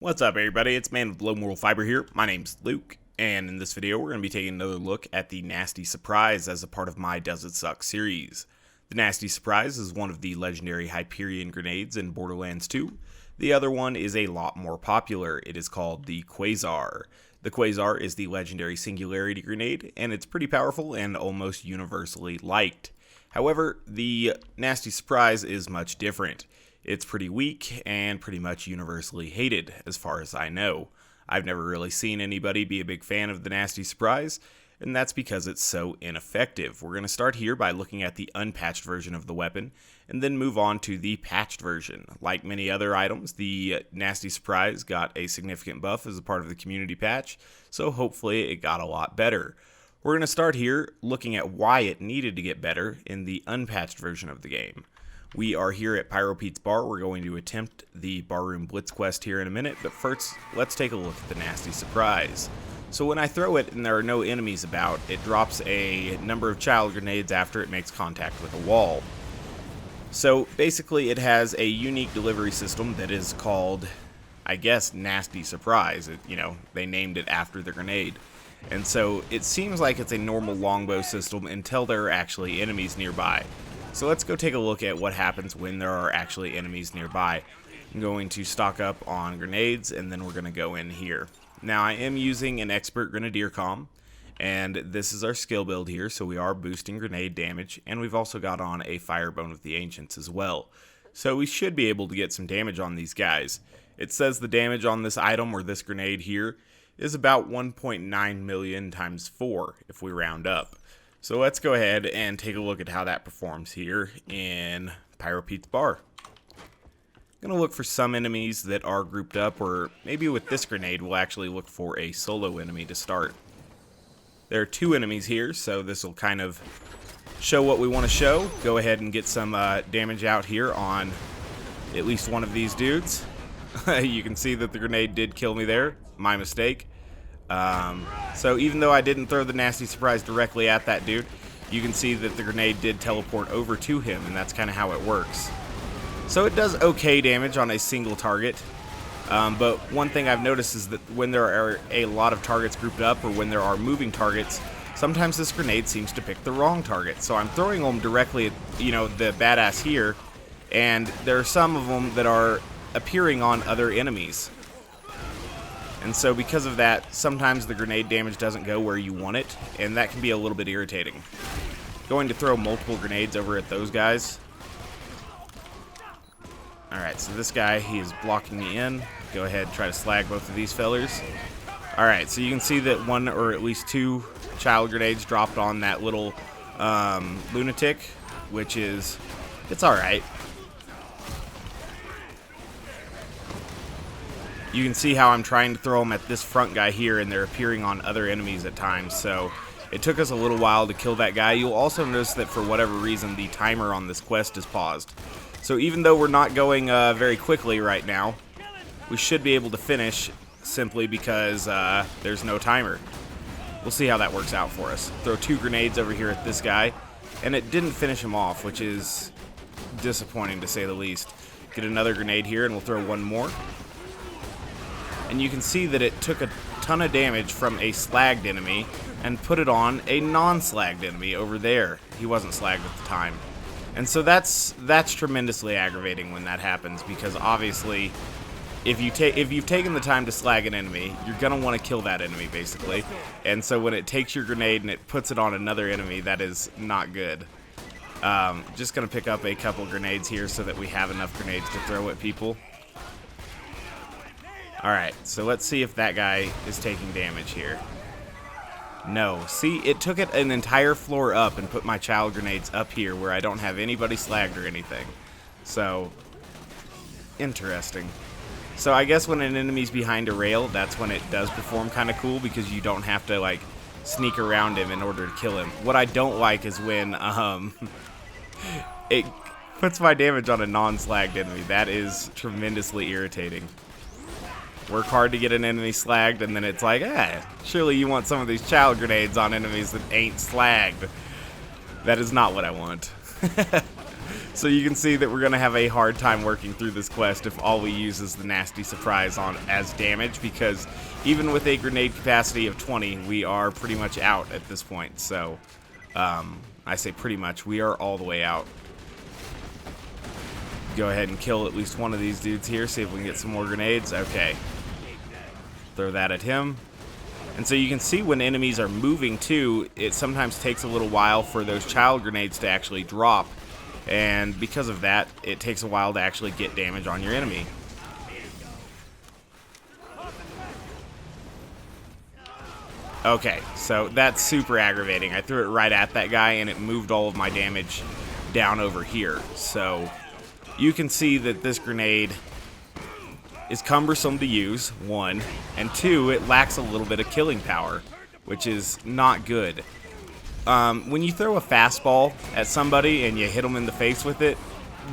What's up, everybody? It's Man with Low Moral Fiber here. My name's Luke, and in this video we're going to be taking another look at the Nasty Surprise as a part of my Does It Suck series. The Nasty Surprise is one of the legendary Hyperion grenades in Borderlands 2. The other one is a lot more popular. It is called the Quasar. The Quasar is the legendary singularity grenade, and it's pretty powerful and almost universally liked. However, the Nasty Surprise is much different. It's pretty weak and pretty much universally hated, as far as I know. I've never really seen anybody be a big fan of the Nasty Surprise, and that's because it's so ineffective. We're going to start here by looking at the unpatched version of the weapon, and then move on to the patched version. Like many other items, the Nasty Surprise got a significant buff as a part of the community patch, so hopefully it got a lot better. We're going to start here looking at why it needed to get better in the unpatched version of the game. We are here at Pyro Pete's bar. We're going to attempt the Barroom Blitz quest here in a minute, but first, let's take a look at the Nasty Surprise. So when I throw it and there are no enemies about, it drops a number of child grenades after it makes contact with a wall. So basically it has a unique delivery system that is called, I guess, Nasty Surprise. They named it after the grenade. And so it seems like it's a normal longbow system until there are actually enemies nearby. So let's go take a look at what happens when there are actually enemies nearby. I'm going to stock up on grenades, and then we're going to go in here. Now, I am using an expert grenadier comm, and this is our skill build here, so we are boosting grenade damage, and we've also got on a Firebone of the Ancients as well. So we should be able to get some damage on these guys. It says the damage on this item, or this grenade here, is about 1.9 million times 4, if we round up. So let's go ahead and take a look at how that performs here in Pyro Pete's bar. I'm going to look for some enemies that are grouped up, or maybe with this grenade we'll actually look for a solo enemy to start. There are two enemies here, so this will kind of show what we want to show. Go ahead and get some damage out here on at least one of these dudes. You can see that the grenade did kill me there. My mistake. So even though I didn't throw the Nasty Surprise directly at that dude, you can see that the grenade did teleport over to him, and that's kind of how it works. So it does okay damage on a single target, but one thing I've noticed is that when there are a lot of targets grouped up, or when there are moving targets, sometimes this grenade seems to pick the wrong target. So I'm throwing them directly at, the badass here, and there are some of them that are appearing on other enemies. And so because of that, sometimes the grenade damage doesn't go where you want it, and that can be a little bit irritating. Going to throw multiple grenades over at those guys. Alright, so this guy, he is blocking me in. Go ahead and try to slag both of these fellers. Alright, so you can see that one or at least two child grenades dropped on that little lunatic, which is, it's alright. You can see how I'm trying to throw them at this front guy here, and they're appearing on other enemies at times, so it took us a little while to kill that guy. You'll also notice that for whatever reason the timer on this quest is paused. So even though we're not going very quickly right now, we should be able to finish simply because there's no timer. We'll see how that works out for us. Throw two grenades over here at this guy, and it didn't finish him off, which is disappointing to say the least. Get another grenade here, and we'll throw one more. And you can see that it took a ton of damage from a slagged enemy and put it on a non-slagged enemy over there. He wasn't slagged at the time. And so that's tremendously aggravating when that happens, because obviously if you've taken the time to slag an enemy, you're going to want to kill that enemy basically. And so when it takes your grenade and it puts it on another enemy, that is not good. Just going to pick up a couple grenades here so that we have enough grenades to throw at people. Alright, so let's see if that guy is taking damage here. No. See, it took it an entire floor up and put my child grenades up here where I don't have anybody slagged or anything. So, interesting. So I guess when an enemy's behind a rail, that's when it does perform kind of cool, because you don't have to, sneak around him in order to kill him. What I don't like is when, it puts my damage on a non-slagged enemy. That is tremendously irritating. Work hard to get an enemy slagged, and then it's like, surely you want some of these child grenades on enemies that ain't slagged. That is not what I want. So you can see that we're going to have a hard time working through this quest if all we use is the nasty surprise on as damage, because even with a grenade capacity of 20, we are pretty much out at this point. So, I say pretty much, we are all the way out. Go ahead and kill at least one of these dudes here, see if we can get some more grenades. Okay. Throw that at him. And so you can see when enemies are moving too, it sometimes takes a little while for those child grenades to actually drop. And because of that, it takes a while to actually get damage on your enemy. Okay, so that's super aggravating. I threw it right at that guy and it moved all of my damage down over here. So you can see that this grenade is cumbersome to use, 1, and 2, it lacks a little bit of killing power, which is not good. When you throw a fastball at somebody and you hit them in the face with it,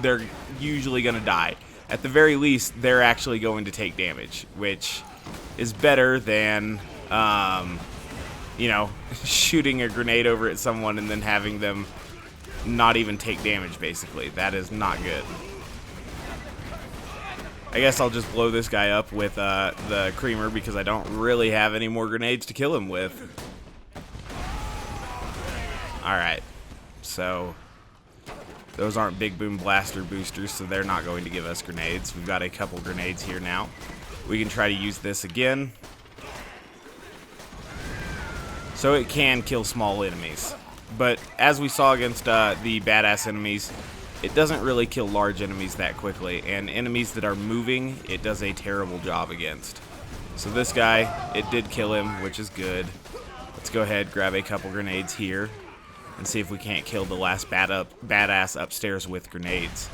they're usually going to die. At the very least, they're actually going to take damage, which is better than, you know, shooting a grenade over at someone and then having them not even take damage, basically. That is not good. I guess I'll just blow this guy up with the creamer because I don't really have any more grenades to kill him with. Alright, so those aren't big boom blaster boosters, so they're not going to give us grenades. We've got a couple grenades here now. We can try to use this again. So it can kill small enemies. But as we saw against the badass enemies, it doesn't really kill large enemies that quickly, and enemies that are moving, it does a terrible job against. So this guy, it did kill him, which is good. Let's go ahead, grab a couple grenades here, and see if we can't kill the last badass upstairs with grenades.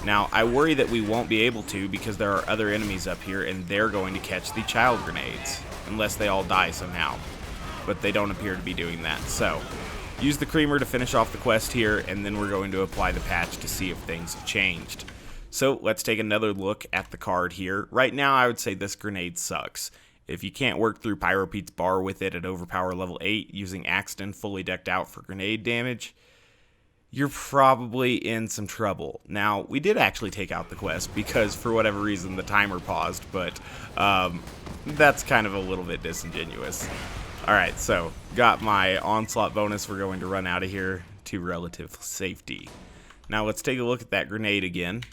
Now, I worry that we won't be able to because there are other enemies up here, and they're going to catch the child grenades, unless they all die somehow. But they don't appear to be doing that, so use the creamer to finish off the quest here, and then we're going to apply the patch to see if things have changed. So let's take another look at the card here. Right now, I would say this grenade sucks. If you can't work through Pyro Pete's bar with it at overpower level 8 using Axton fully decked out for grenade damage, you're probably in some trouble. Now, we did actually take out the quest because for whatever reason the timer paused, but that's kind of a little bit disingenuous. Alright, so got my onslaught bonus. We're going to run out of here to relative safety. Now let's take a look at that grenade again.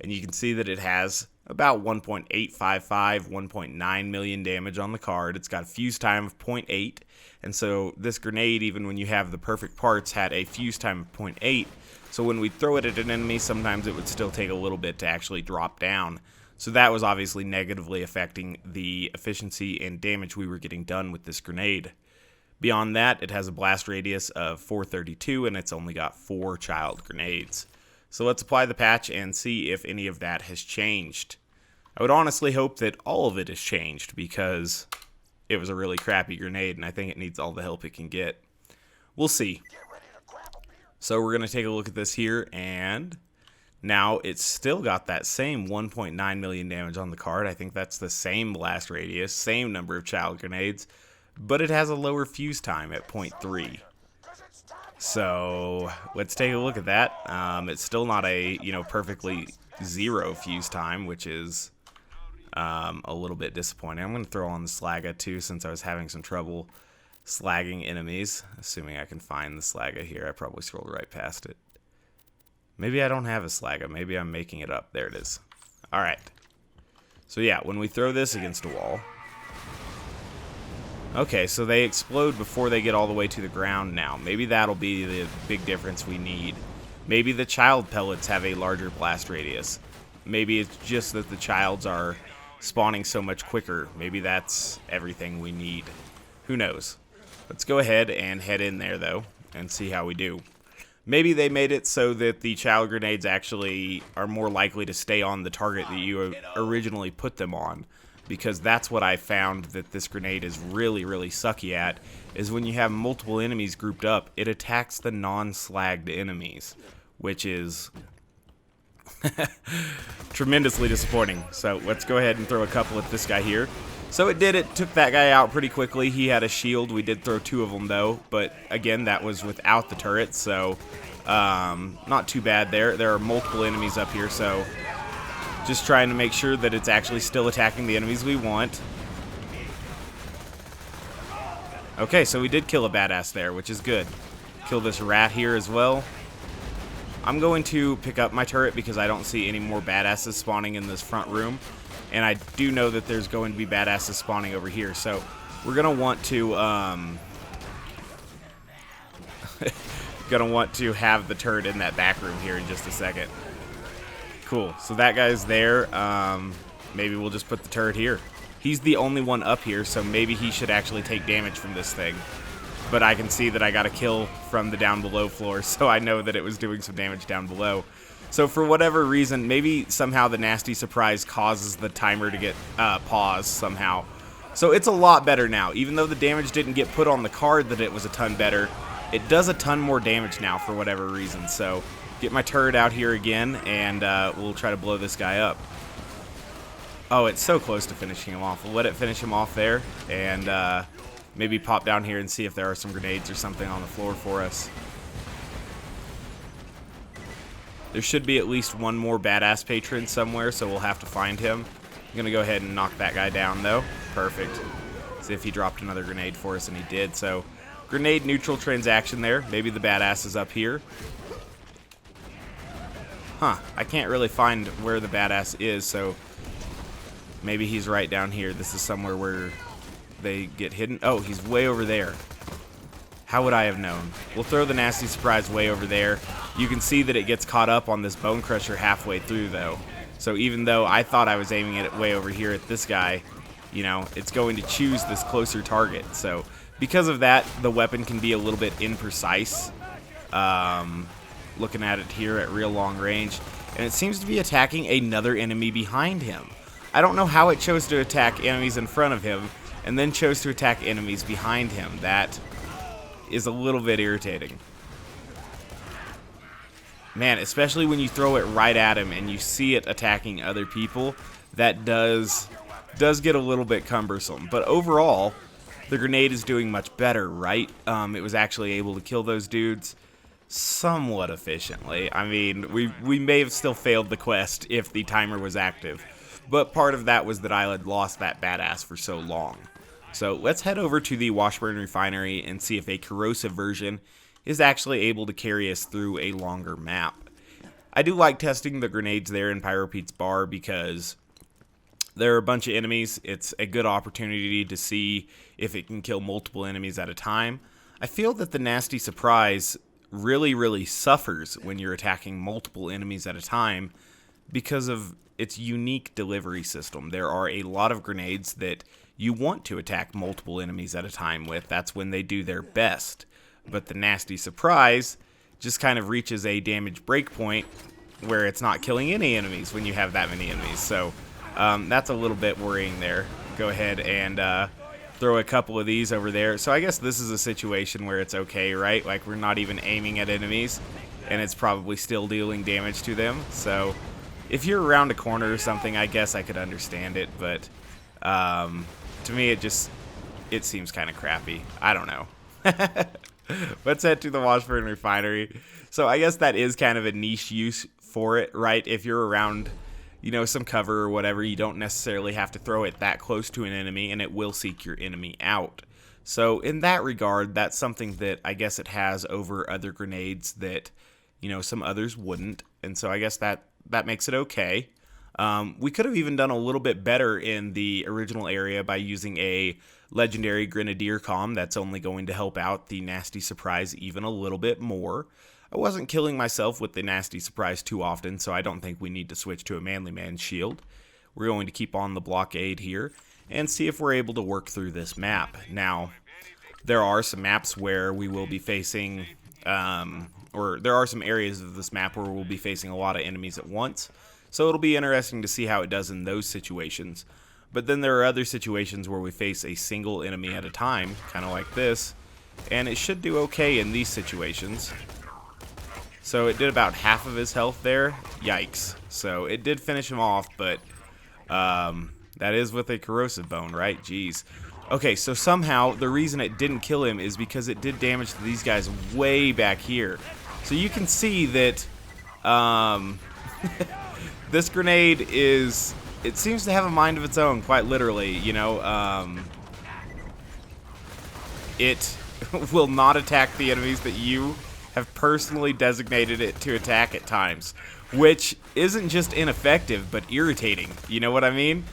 And you can see that it has about 1.855, 1.9 million damage on the card. It's got a fuse time of 0.8. And so this grenade, even when you have the perfect parts, had a fuse time of 0.8. So when we throw it at an enemy, sometimes it would still take a little bit to actually drop down. So that was obviously negatively affecting the efficiency and damage we were getting done with this grenade. Beyond that, it has a blast radius of 432 and it's only got 4 child grenades. So let's apply the patch and see if any of that has changed. I would honestly hope that all of it has changed because it was a really crappy grenade and I think it needs all the help it can get. We'll see. So we're going to take a look at this here, and now it's still got that same 1.9 million damage on the card. I think that's the same blast radius, same number of child grenades, but it has a lower fuse time at 0.3. So let's take a look at that. It's still not a perfectly 0 fuse time, which is a little bit disappointing. I'm going to throw on the Slagga too, since I was having some trouble slagging enemies. Assuming I can find the Slagga here. I probably scrolled right past it. Maybe I don't have a Slagga. Maybe I'm making it up. There it is. Alright. So yeah, when we throw this against a wall. Okay, so they explode before they get all the way to the ground now. Maybe that'll be the big difference we need. Maybe the child pellets have a larger blast radius. Maybe it's just that the childs are spawning so much quicker. Maybe that's everything we need. Who knows? Let's go ahead and head in there, though, and see how we do. Maybe they made it so that the child grenades actually are more likely to stay on the target that you originally put them on. Because that's what I found that this grenade is really, really sucky at, is when you have multiple enemies grouped up, it attacks the non-slagged enemies, which is tremendously disappointing. So let's go ahead and throw a couple at this guy here. So it did. It took that guy out pretty quickly. He had a shield. We did throw 2 of them, though. But again, that was without the turret. So Not too bad there. There are multiple enemies up here, so just trying to make sure that it's actually still attacking the enemies we want. Okay, so we did kill a badass there, which is good. Kill this rat here as well. I'm going to pick up my turret because I don't see any more badasses spawning in this front room. And I do know that there's going to be badasses spawning over here. So we're going to want to have the turret in that back room here in just a second. Cool. So that guy's there. Maybe we'll just put the turret here. He's the only one up here, so maybe he should actually take damage from this thing. But I can see that I got a kill from the down below floor, so I know that it was doing some damage down below. So for whatever reason, maybe somehow the nasty surprise causes the timer to get paused somehow. So it's a lot better now. Even though the damage didn't get put on the card that it was a ton better, it does a ton more damage now for whatever reason. So get my turret out here again, and we'll try to blow this guy up. Oh, it's so close to finishing him off. We'll let it finish him off there, and maybe pop down here and see if there are some grenades or something on the floor for us. There should be at least one more badass patron somewhere, so we'll have to find him. I'm going to go ahead and knock that guy down, though. Perfect. See if he dropped another grenade for us, and he did. So, grenade neutral transaction there. Maybe the badass is up here. Huh. I can't really find where the badass is, so maybe he's right down here. This is somewhere where they get hidden. Oh, he's way over there. How would I have known? We'll throw the nasty surprise way over there. You can see that it gets caught up on this bone crusher halfway through, though. So even though I thought I was aiming it way over here at this guy, you know, it's going to choose this closer target. So because of that, the weapon can be a little bit imprecise. Looking at it here at real long range, and it seems to be attacking another enemy behind him. I don't know how it chose to attack enemies in front of him and then chose to attack enemies behind him. That is a little bit irritating. Man, especially when you throw it right at him and you see it attacking other people, that does get a little bit cumbersome. But overall, the grenade is doing much better, right? It was actually able to kill those dudes somewhat efficiently. I mean, we may have still failed the quest if the timer was active, but part of that was that I had lost that badass for so long. So let's head over to the Washburn Refinery and see if a corrosive version is actually able to carry us through a longer map. I do like testing the grenades there in Pyro Pete's bar because there are a bunch of enemies. It's a good opportunity to see if it can kill multiple enemies at a time. I feel that the nasty surprise really suffers when you're attacking multiple enemies at a time because of its unique delivery system. There are a lot of grenades that you want to attack multiple enemies at a time with. That's when they do their best. But the nasty surprise just kind of reaches a damage breakpoint where it's not killing any enemies when you have that many enemies. So that's a little bit worrying there. Go ahead and throw a couple of these over there. So I guess this is a situation where it's okay, right? Like we're not even aiming at enemies and it's probably still dealing damage to them. So if you're around a corner or something, I guess I could understand it, but to me it seems kind of crappy. I don't know. Let's head to the Washburn Refinery. So I guess that is kind of a niche use for it, right? If you're around, you know, some cover or whatever, you don't necessarily have to throw it that close to an enemy, and it will seek your enemy out. So in that regard, that's something that I guess it has over other grenades that, you know, some others wouldn't. And so I guess that makes it okay. We could have even done a little bit better in the original area by using a legendary Grenadier comm that's only going to help out the nasty surprise even a little bit more. I wasn't killing myself with the nasty surprise too often, so I don't think we need to switch to a manly man shield. We're going to keep on the blockade here and see if we're able to work through this map. Now, there are some maps where we will be facing, or there are some areas of this map where we'll be facing a lot of enemies at once. So it'll be interesting to see how it does in those situations. But then there are other situations where we face a single enemy at a time, kind of like this, and it should do okay in these situations. So it did about half of his health there. Yikes. So it did finish him off, but that is with a corrosive bone, right? Jeez. Okay, so somehow the reason it didn't kill him is because it did damage to these guys way back here. So you can see that this grenade is, it seems to have a mind of its own, quite literally, you know. It will not attack the enemies that you have personally designated it to attack at times, which isn't just ineffective, but irritating. You know what I mean?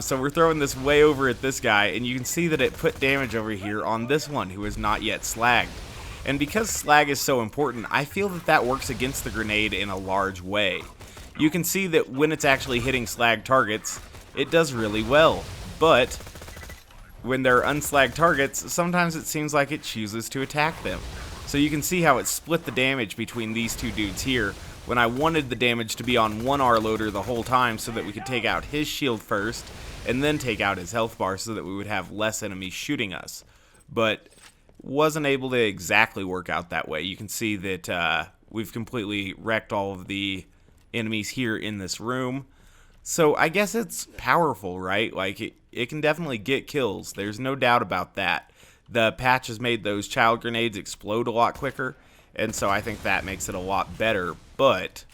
So we're throwing this way over at this guy, and you can see that it put damage over here on this one who is not yet slagged. And because slag is so important, I feel that that works against the grenade in a large way. You can see that when it's actually hitting slag targets, it does really well, but when they're unslagged targets, sometimes it seems like it chooses to attack them. So you can see how it split the damage between these two dudes here, when I wanted the damage to be on one R loader the whole time so that we could take out his shield first, and then take out his health bar so that we would have less enemies shooting us. But wasn't able to exactly work out that way. You can see that we've completely wrecked all of the enemies here in this room. So I guess it's powerful, right? Like, it can definitely get kills. There's no doubt about that. The patch has made those child grenades explode a lot quicker, and so I think that makes it a lot better. But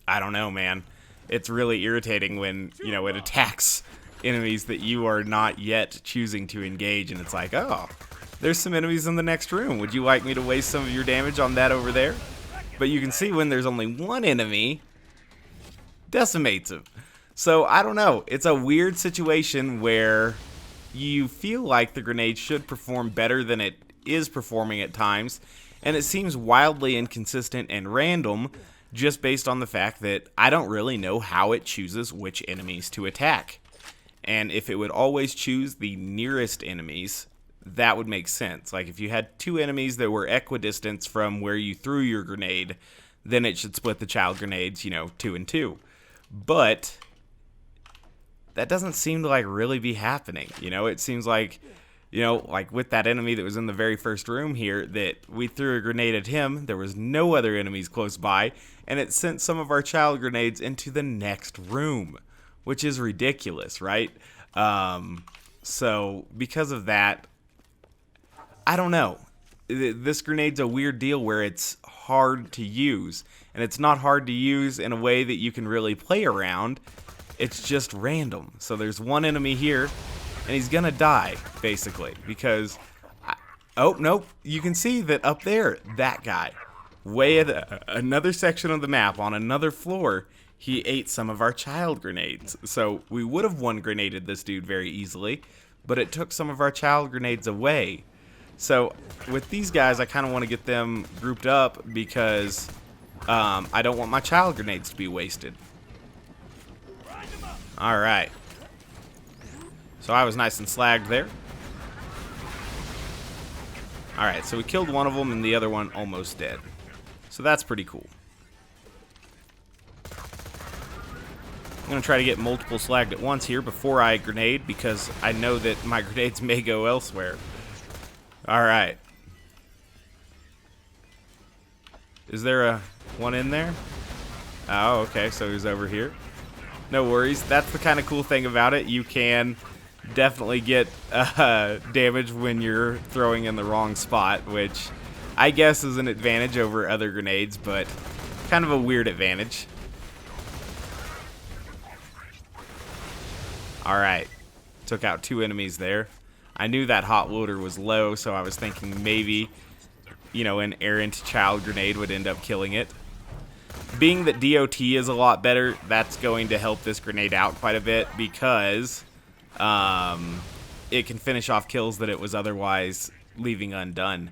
I don't know, man. It's really irritating when, you know, it attacks enemies that you are not yet choosing to engage, and it's like, oh, there's some enemies in the next room. Would you like me to waste some of your damage on that over there? But you can see when there's only one enemy, decimates him. So I don't know. It's a weird situation where you feel like the grenade should perform better than it is performing at times, and it seems wildly inconsistent and random just based on the fact that I don't really know how it chooses which enemies to attack. And if it would always choose the nearest enemies, that would make sense. Like if you had two enemies that were equidistant from where you threw your grenade, then it should split the child grenades, you know, 2 and 2. But that doesn't seem to like really be happening. You know, it seems like, you know, like with that enemy that was in the very first room here, that we threw a grenade at him, there was no other enemies close by, and it sent some of our child grenades into the next room, which is ridiculous, right? So because of that, I don't know. This grenade's a weird deal where it's hard to use, and it's not hard to use in a way that you can really play around. It's just random. So there's one enemy here, and he's gonna die, basically, because oh, nope, you can see that up there, that guy, way at another section of the map on another floor, he ate some of our child grenades. So we would have one grenaded this dude very easily, but it took some of our child grenades away. So with these guys, I kind of want to get them grouped up because I don't want my child grenades to be wasted. Alright. So I was nice and slagged there. Alright, so we killed one of them and the other one almost dead. So that's pretty cool. I'm going to try to get multiple slagged at once here before I grenade because I know that my grenades may go elsewhere. Alright. Is there a one in there? Oh, okay, so he's over here. No worries. That's the kind of cool thing about it. You can definitely get damage when you're throwing in the wrong spot, which I guess is an advantage over other grenades, but kind of a weird advantage. Alright. Took out 2 enemies there. I knew that hot loader was low, so I was thinking maybe, you know, an errant child grenade would end up killing it. Being that DOT is a lot better, that's going to help this grenade out quite a bit because it can finish off kills that it was otherwise leaving undone.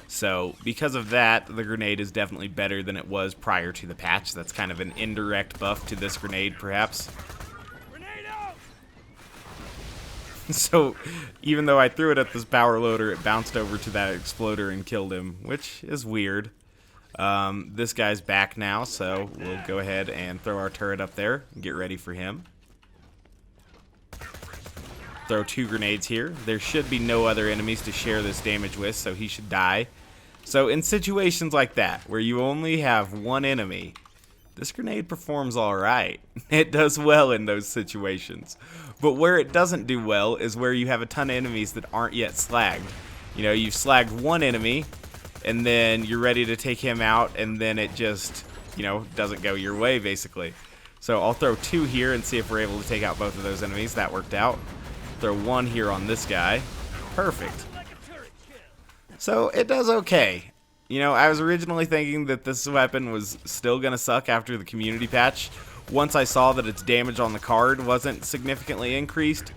So because of that, the grenade is definitely better than it was prior to the patch. That's kind of an indirect buff to this grenade, perhaps. So even though I threw it at this power loader, it bounced over to that exploder and killed him, which is weird. This guy's back now, so we'll go ahead and throw our turret up there and get ready for him. Throw 2 grenades here. There should be no other enemies to share this damage with, so he should die. So in situations like that, where you only have one enemy, this grenade performs alright. It does well in those situations. But where it doesn't do well is where you have a ton of enemies that aren't yet slagged. You know, you've slagged one enemy, and then you're ready to take him out, and then it just, you know, doesn't go your way, basically. So I'll throw 2 here and see if we're able to take out both of those enemies. That worked out. Throw 1 here on this guy. Perfect. So it does okay. You know, I was originally thinking that this weapon was still going to suck after the community patch. Once I saw that its damage on the card wasn't significantly increased,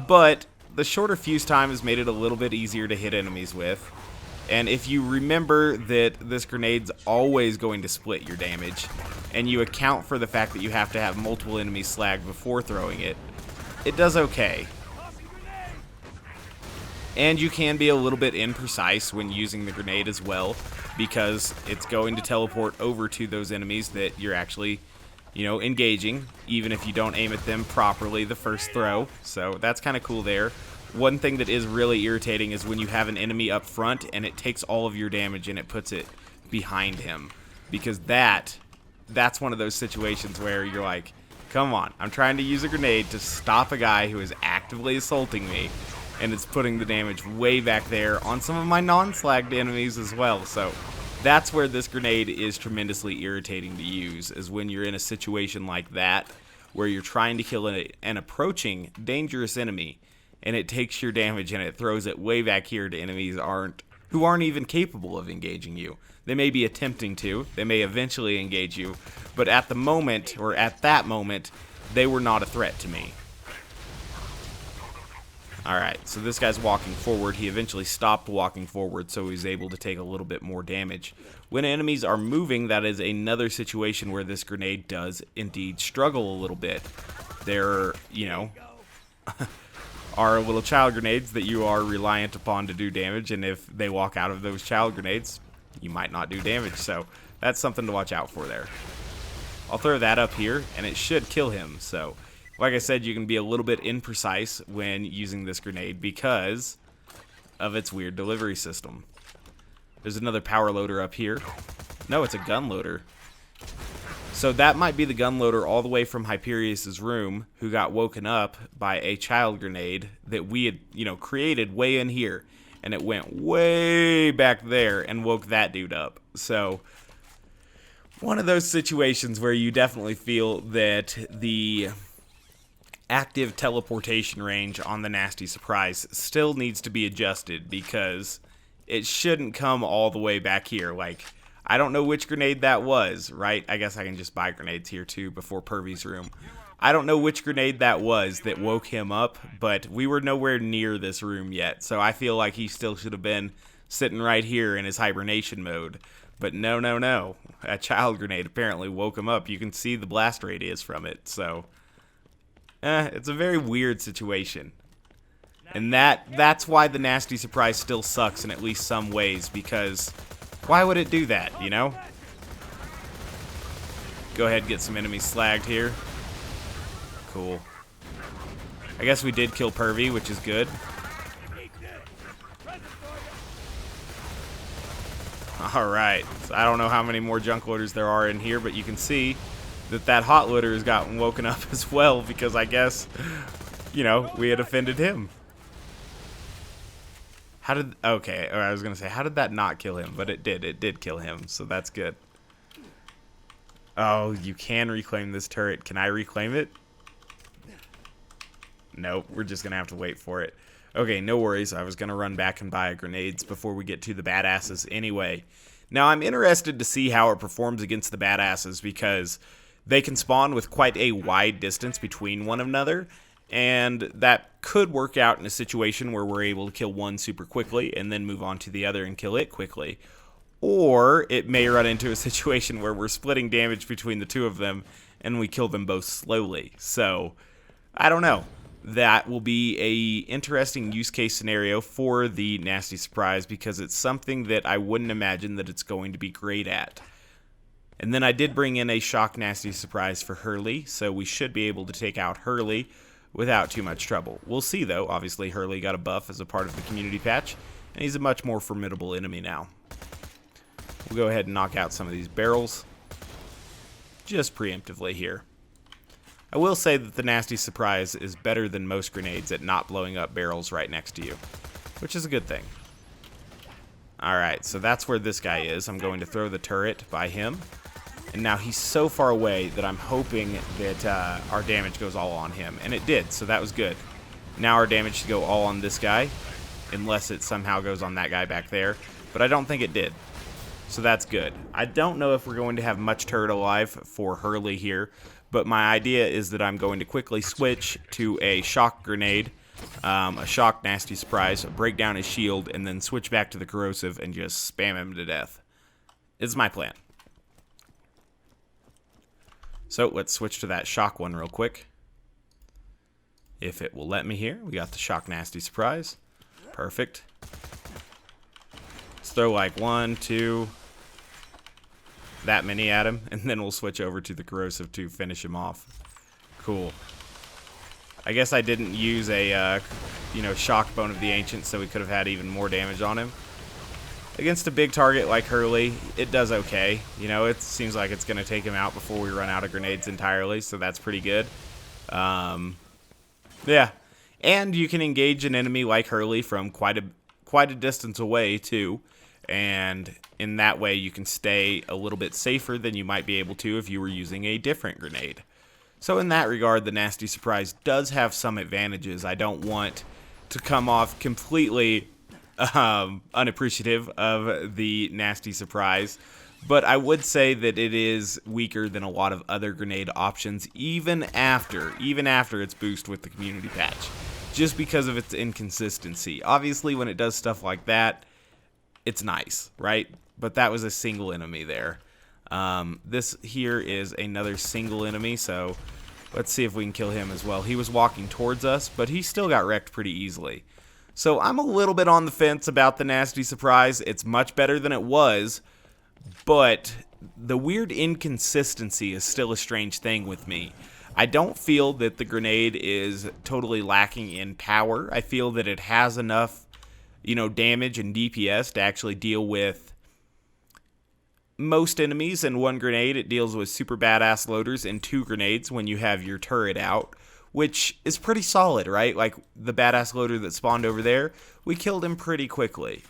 but the shorter fuse time has made it a little bit easier to hit enemies with. And if you remember that this grenade's always going to split your damage, and you account for the fact that you have to have multiple enemies slagged before throwing it, it does okay. And you can be a little bit imprecise when using the grenade as well, because it's going to teleport over to those enemies that you're actually, you know, engaging, even if you don't aim at them properly the first throw. So that's kind of cool there. One thing that is really irritating is when you have an enemy up front and it takes all of your damage and it puts it behind him, because that's one of those situations where you're like, come on, I'm trying to use a grenade to stop a guy who is actively assaulting me, and it's putting the damage way back there on some of my non-slagged enemies as well. So that's where this grenade is tremendously irritating to use, is when you're in a situation like that where you're trying to kill an approaching dangerous enemy, and it takes your damage and it throws it way back here to enemies who aren't even capable of engaging you. They may be attempting to, they may eventually engage you, but at the moment, or at that moment, they were not a threat to me. Alright, so this guy's walking forward. He eventually stopped walking forward, so he's able to take a little bit more damage. When enemies are moving, that is another situation where this grenade does indeed struggle a little bit. There, you know, are little child grenades that you are reliant upon to do damage, and if they walk out of those child grenades, you might not do damage, so that's something to watch out for there. I'll throw that up here, and it should kill him, so like I said, you can be a little bit imprecise when using this grenade because of its weird delivery system. There's another power loader up here. No, it's a gun loader. So that might be the gun loader all the way from Hyperion's room, who got woken up by a child grenade that we had, you know, created way in here. And it went way back there and woke that dude up. So one of those situations where you definitely feel that the active teleportation range on the Nasty Surprise still needs to be adjusted, because it shouldn't come all the way back here. Like, I don't know which grenade that was, right? I guess I can just buy grenades here too before Pervy's room. I don't know which grenade that was that woke him up, but we were nowhere near this room yet, so I feel like he still should have been sitting right here in his hibernation mode. But no. A child grenade apparently woke him up. You can see the blast radius from it, so it's a very weird situation. And that's why the Nasty Surprise still sucks in at least some ways, because why would it do that, you know? Go ahead and get some enemies slagged here. Cool. I guess we did kill Pervy, which is good. Alright, so I don't know how many more junk loaders there are in here, but you can see that hot loader has gotten woken up as well, because I guess, you know, we had offended him. Okay, or I was going to say, how did that not kill him? But it did kill him, so that's good. Oh, you can reclaim this turret. Can I reclaim it? Nope, we're just going to have to wait for it. Okay, no worries. I was going to run back and buy grenades before we get to the badasses anyway. Now, I'm interested to see how it performs against the badasses, because they can spawn with quite a wide distance between one another, and that could work out in a situation where we're able to kill one super quickly and then move on to the other and kill it quickly. Or it may run into a situation where we're splitting damage between the two of them and we kill them both slowly. So, I don't know. That will be a interesting use case scenario for the Nasty Surprise, because it's something that I wouldn't imagine that it's going to be great at. And then I did bring in a Shock Nasty Surprise for Hurley, so we should be able to take out Hurley without too much trouble. We'll see, though. Obviously, Hurley got a buff as a part of the community patch, and he's a much more formidable enemy now. We'll go ahead and knock out some of these barrels just preemptively here. I will say that the Nasty Surprise is better than most grenades at not blowing up barrels right next to you, which is a good thing. Alright, so that's where this guy is. I'm going to throw the turret by him. And now he's so far away that I'm hoping that our damage goes all on him. And it did, so that was good. Now our damage should go all on this guy, unless it somehow goes on that guy back there. But I don't think it did. So that's good. I don't know if we're going to have much turret alive for Hurley here, but my idea is that I'm going to quickly switch to a shock grenade, a shock nasty surprise, break down his shield, and then switch back to the corrosive and just spam him to death. It's my plan. So let's switch to that shock one real quick. If it will let me here. We got the shock nasty surprise. Perfect. Let's throw like 1, 2, that many at him, and then we'll switch over to the corrosive to finish him off. Cool. I guess I didn't use a, shock bone of the ancient, so we could have had even more damage on him. Against a big target like Hurley, it does okay. You know, it seems like it's going to take him out before we run out of grenades entirely, so that's pretty good. Yeah. And you can engage an enemy like Hurley from quite a distance away, too. And in that way, you can stay a little bit safer than you might be able to if you were using a different grenade. So in that regard, the nasty surprise does have some advantages. I don't want to come off completely unappreciative of the nasty surprise, but I would say that it is weaker than a lot of other grenade options, even after its boost with the community patch, just because of its inconsistency. Obviously, when it does stuff like that, it's nice, right? But that was a single enemy there. This here is another single enemy, so let's see if we can kill him as well. He was walking towards us, but he still got wrecked pretty easily. So I'm a little bit on the fence about the nasty surprise. It's much better than it was, but the weird inconsistency is still a strange thing with me. I don't feel that the grenade is totally lacking in power. I feel that it has enough, damage and DPS to actually deal with most enemies. In one grenade, it deals with super badass loaders and 2 grenades when you have your turret out, which is pretty solid, right? Like the badass loader that spawned over there, we killed him pretty quickly.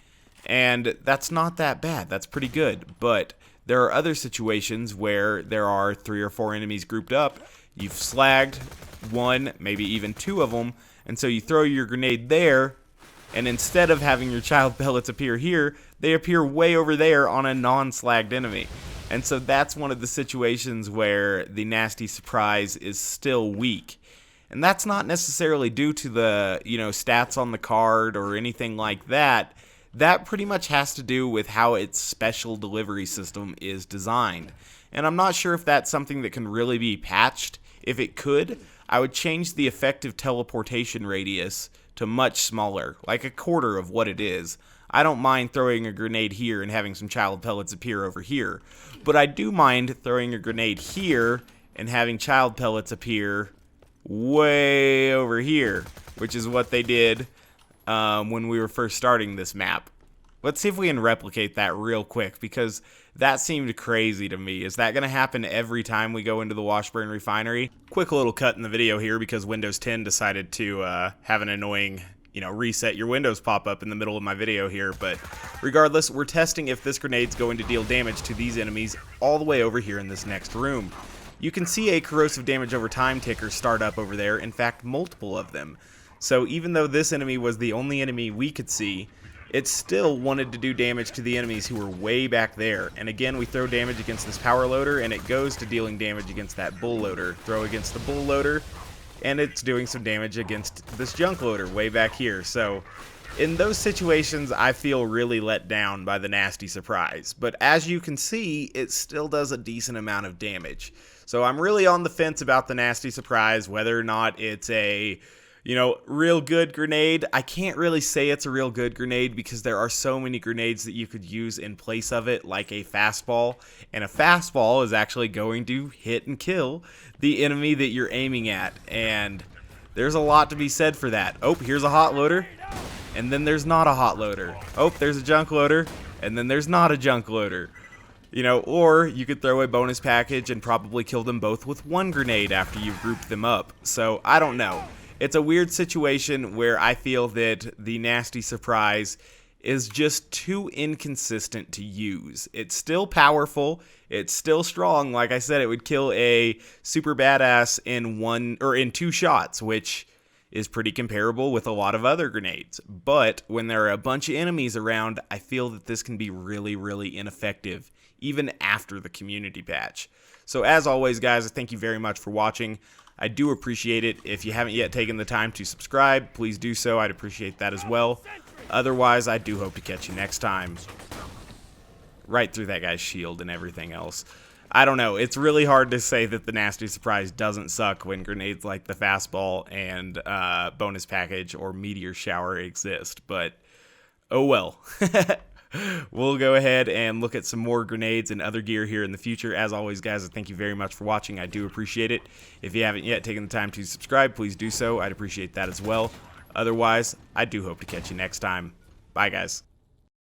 And that's not that bad. That's pretty good. But there are other situations where there are 3 or 4 enemies grouped up. You've slagged 1, maybe even 2 of them, and so you throw your grenade there, and instead of having your child pellets appear here, they appear way over there on a non-slagged enemy. And so that's one of the situations where the nasty surprise is still weak. And that's not necessarily due to the, stats on the card or anything like that. That pretty much has to do with how its special delivery system is designed. And I'm not sure if that's something that can really be patched. If it could, I would change the effective teleportation radius to much smaller, like a quarter of what it is. I don't mind throwing a grenade here and having some child pellets appear over here. But I do mind throwing a grenade here and having child pellets appear way over here, which is what they did when we were first starting this map. Let's see if we can replicate that real quick, because that seemed crazy to me. Is that going to happen every time we go into the Washburn refinery? Quick little cut in the video here because Windows 10 decided to have an annoying, reset your Windows pop-up in the middle of my video here. But regardless, we're testing if this grenade's going to deal damage to these enemies all the way over here in this next room. You can see a corrosive damage over time ticker start up over there, in fact multiple of them. So even though this enemy was the only enemy we could see, it still wanted to do damage to the enemies who were way back there. And again, we throw damage against this power loader, and it goes to dealing damage against that bull loader. Throw against the bull loader, and it's doing some damage against this junk loader way back here. So in those situations, I feel really let down by the nasty surprise. But as you can see, it still does a decent amount of damage. So I'm really on the fence about the nasty surprise, whether or not it's a real good grenade. I can't really say it's a real good grenade because there are so many grenades that you could use in place of it, like a fastball. And a fastball is actually going to hit and kill the enemy that you're aiming at. And there's a lot to be said for that. Oh, here's a hot loader. And then there's not a hot loader. Oh, there's a junk loader. And then there's not a junk loader. Or you could throw a bonus package and probably kill them both with 1 grenade after you've grouped them up. So, I don't know. It's a weird situation where I feel that the nasty surprise is just too inconsistent to use. It's still powerful, it's still strong. Like I said, it would kill a super badass in 2 shots, which is pretty comparable with a lot of other grenades. But when there are a bunch of enemies around, I feel that this can be really, really ineffective, even after the community patch. So as always, guys, thank you very much for watching. I do appreciate it. If you haven't yet taken the time to subscribe, please do so. I'd appreciate that as well. Otherwise, I do hope to catch you next time. Right through that guy's shield and everything else. I don't know. It's really hard to say that the Nasty Surprise doesn't suck when grenades like the Fastball and Bonus Package or Meteor Shower exist. But, oh well. We'll go ahead and look at some more grenades and other gear here in the future. As always, guys, thank you very much for watching. I do appreciate it. If you haven't yet taken the time to subscribe, please do so. I'd appreciate that as well. Otherwise, I do hope to catch you next time. Bye, guys.